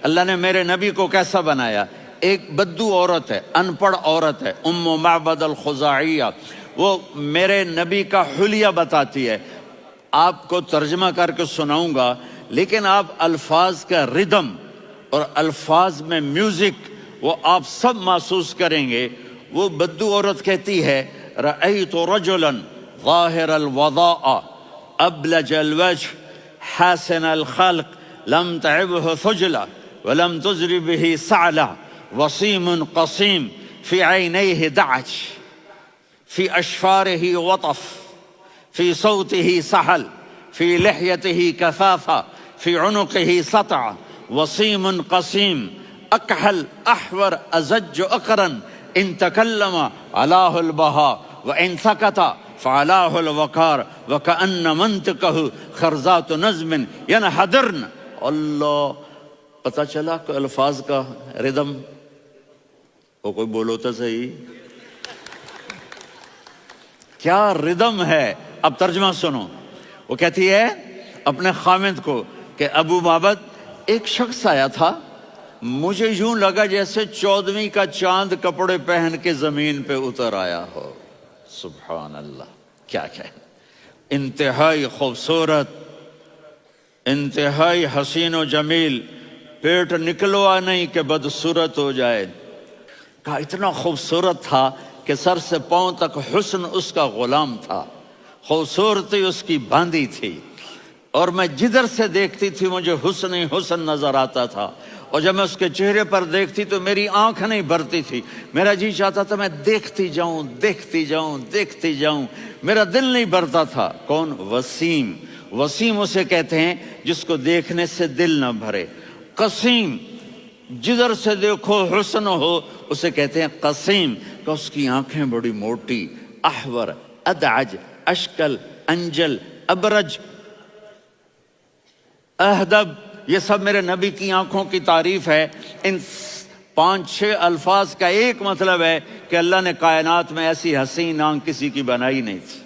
اللہ نے میرے نبی کو کیسا بنایا؟ ایک بدو عورت ہے، ان پڑھ عورت ہے، ام معبد الخزاعیہ، وہ میرے نبی کا حلیہ بتاتی ہے. آپ کو ترجمہ کر کے سناؤں گا، لیکن آپ الفاظ کا ردم اور الفاظ میں میوزک وہ آپ سب محسوس کریں گے. وہ بدو عورت کہتی ہے رأیت رجلا ظاہر الوضاء ابلج الوجه حاسن الخلق لم تعبه ثجلة ولم تزر به سعلة وصيم قصيم في عينيه دعج في أشفاره وطف في صوته سحل في لحيته كثافة في عنقه سطع وصيم قصيم أكحل أحور أزج أقرن إن تكلم علاه البهاء وإن سكت فعلاه الوقار وكأن منطقه خرزات نظم ينحدرن. اللہ، پتہ چلا کہ الفاظ کا ردم. وہ کوئی بولو تو صحیح، کیا ردم ہے. اب ترجمہ سنو. وہ کہتی ہے اپنے خامد کو کہ ابو معبد، ایک شخص آیا تھا، مجھے یوں لگا جیسے 14ویں کا چاند کپڑے پہن کے زمین پہ اتر آیا ہو. سبحان اللہ، کیا کہ انتہائی خوبصورت، انتہائی حسین و جمیل، پیٹ نکلوا نہیں کہ بدصورت ہو جائے. کہا اتنا خوبصورت تھا کہ سر سے پاؤں تک حسن اس کا غلام تھا، خوبصورتی اس کی باندھی تھی، اور میں جدھر سے دیکھتی تھی مجھے حسن ہی حسن نظر آتا تھا. اور جب میں اس کے چہرے پر دیکھتی تو میری آنکھ نہیں بھرتی تھی، میرا جی چاہتا تھا میں دیکھتی جاؤں دیکھتی جاؤں دیکھتی جاؤں، میرا دل نہیں بھرتا تھا. کون؟ وسیم. وسیم اسے کہتے ہیں جس کو دیکھنے سے دل نہ بھرے. قسیم، جدھر سے دیکھو حسن ہو، اسے کہتے ہیں قسیم، کہ اس کی آنکھیں بڑی موٹی. احور، ادعج، اشکل، انجل، ابرج، اہدب، یہ سب میرے نبی کی آنکھوں کی تعریف ہے. ان 5-6 الفاظ کا ایک مطلب ہے کہ اللہ نے کائنات میں ایسی حسین آنکھ کسی کی بنائی نہیں تھی.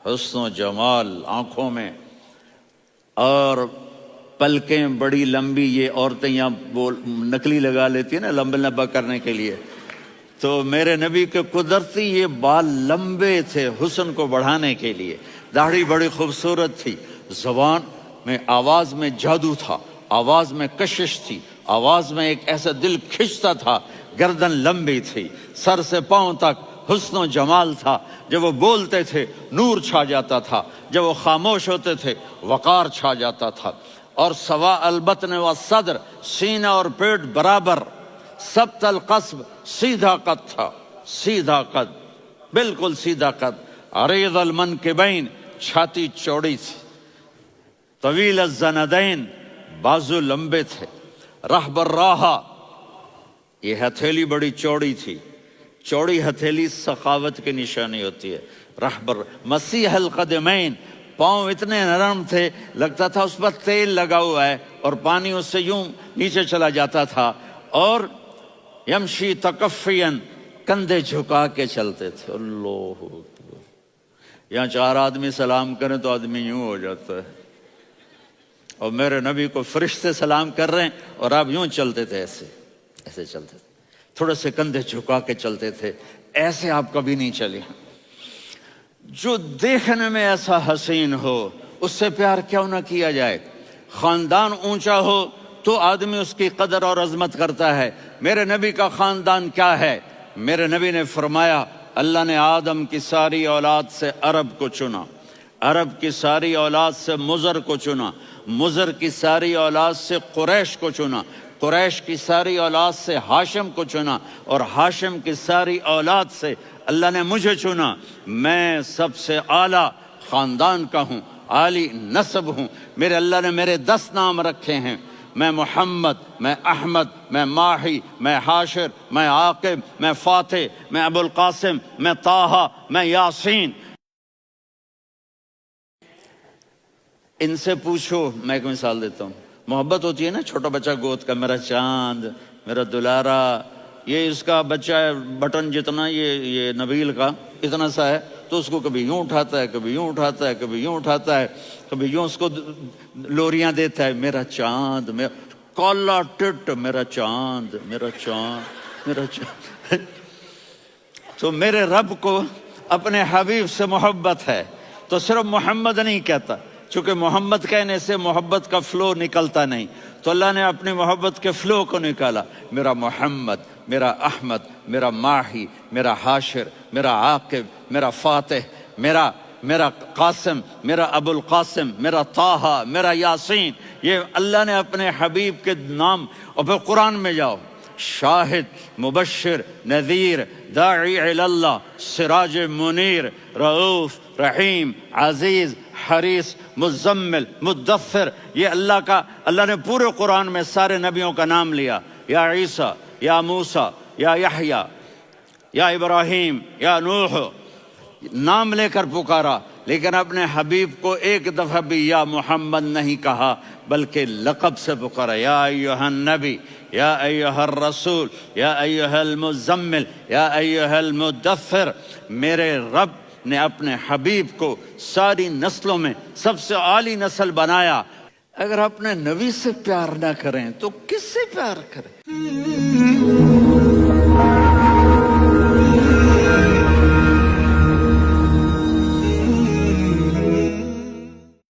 حسن و جمال آنکھوں میں، اور پلکیں بڑی لمبی. یہ عورتیں یہاں نکلی لگا لیتی ہیں نا لمبا کرنے کے لیے، تو میرے نبی کے قدرتی یہ بال لمبے تھے حسن کو بڑھانے کے لیے. داڑھی بڑی خوبصورت تھی. زبان میں، آواز میں جادو تھا، آواز میں کشش تھی، آواز میں ایک ایسا دل کھنچتا تھا. گردن لمبی تھی، سر سے پاؤں تک حسن و جمال تھا. جب وہ بولتے تھے نور چھا جاتا تھا، جب وہ خاموش ہوتے تھے وقار چھا جاتا تھا. اور سوا البطن و صدر، سینہ اور پیٹ برابر. سبت القصب، سیدھا قد تھا، سیدھا قد، بالکل سیدھا قد. عریض المنکبین، چھاتی چوڑی تھی. طویل الزندین، بازو لمبے تھے. رحب الراحہ، یہ ہتھیلی بڑی چوڑی تھی. چوڑی ہتھیلی سخاوت کی نشانی ہوتی ہے. رحب مسیح القدمین، پاؤں اتنے نرم تھے لگتا تھا اس پر تیل لگا ہوا ہے، اور پانی اس سے یوں نیچے چلا جاتا تھا. اور یمشی تکفین، کندھے جھکا کے چلتے تھے. اللہ اکبر. یہاں 4 آدمی سلام کریں تو آدمی یوں ہو جاتا ہے، اور میرے نبی کو فرشتے سلام کر رہے ہیں اور آپ یوں چلتے تھے، ایسے ایسے چلتے تھے، تھوڑے سے کندھے جھکا کے چلتے تھے. ایسے آپ کبھی نہیں چلے. جو دیکھنے میں ایسا حسین ہو اس سے پیار کیوں نہ کیا جائے. خاندان اونچا ہو تو آدمی اس کی قدر اور عظمت کرتا ہے. میرے نبی کا خاندان کیا ہے؟ میرے نبی نے فرمایا اللہ نے آدم کی ساری اولاد سے عرب کو چنا، عرب کی ساری اولاد سے مضر کو چنا، مضر کی ساری اولاد سے قریش کو چنا، قریش کی ساری اولاد سے ہاشم کو چنا، اور ہاشم کی ساری اولاد سے اللہ نے مجھے چنا. میں سب سے اعلیٰ خاندان کا ہوں، عالی نسب ہوں. میرے اللہ نے میرے 10 نام رکھے ہیں. میں محمد، میں احمد، میں ماہی، میں حاشر، میں عاقب، میں فاتح، میں ابو القاسم، میں طٰہٰ، میں یاسین. ان سے پوچھو، میں ایک مثال دیتا ہوں. محبت ہوتی ہے نا چھوٹا بچہ گود کا، میرا چاند، میرا دلارا. یہ اس کا بچہ ہے بٹن جتنا، یہ نبیل کا اتنا سا ہے، تو اس کو کبھی یوں اٹھاتا ہے، کبھی یوں اٹھاتا ہے، کبھی یوں اٹھاتا ہے، کبھی یوں اس کو لوریاں دیتا ہے. میرا چاند، کالا ٹٹ میرا چاند میرا چاند میرا چاند. تو میرے رب کو اپنے حبیب سے محبت ہے تو صرف محمد نہیں کہتا، چونکہ محمد کہنے سے محبت کا فلو نکلتا نہیں، تو اللہ نے اپنی محبت کے فلو کو نکالا. میرا محمد، میرا احمد، میرا ماہی، میرا حاشر، میرا عاقب، میرا فاتح، میرا قاسم، میرا ابو القاسم، میرا طٰہٰ، میرا یاسین. یہ اللہ نے اپنے حبیب کے نام. اور پھر قرآن میں جاؤ، شاہد، مبشر، نذیر، داعی الی اللہ، سراج منیر، رؤوف، رحیم، عزیز، حریص، مزمل، مدثر. یہ اللہ نے پورے قرآن میں سارے نبیوں کا نام لیا. یا عیسیٰ، یا موسیٰ، یا یحییٰ، یا ابراہیم، یا نوح، نام لے کر پکارا. لیکن اپنے حبیب کو ایک دفعہ بھی یا محمد نہیں کہا بلکہ لقب سے پکارا. یا ایھا النبی، یا ایھا الرسول، یا ایھا المزمل، یا ایھا المدثر. میرے رب نے اپنے حبیب کو ساری نسلوں میں سب سے عالی نسل بنایا. اگر اپنے نبی سے پیار نہ کریں تو کس سے پیار کریں؟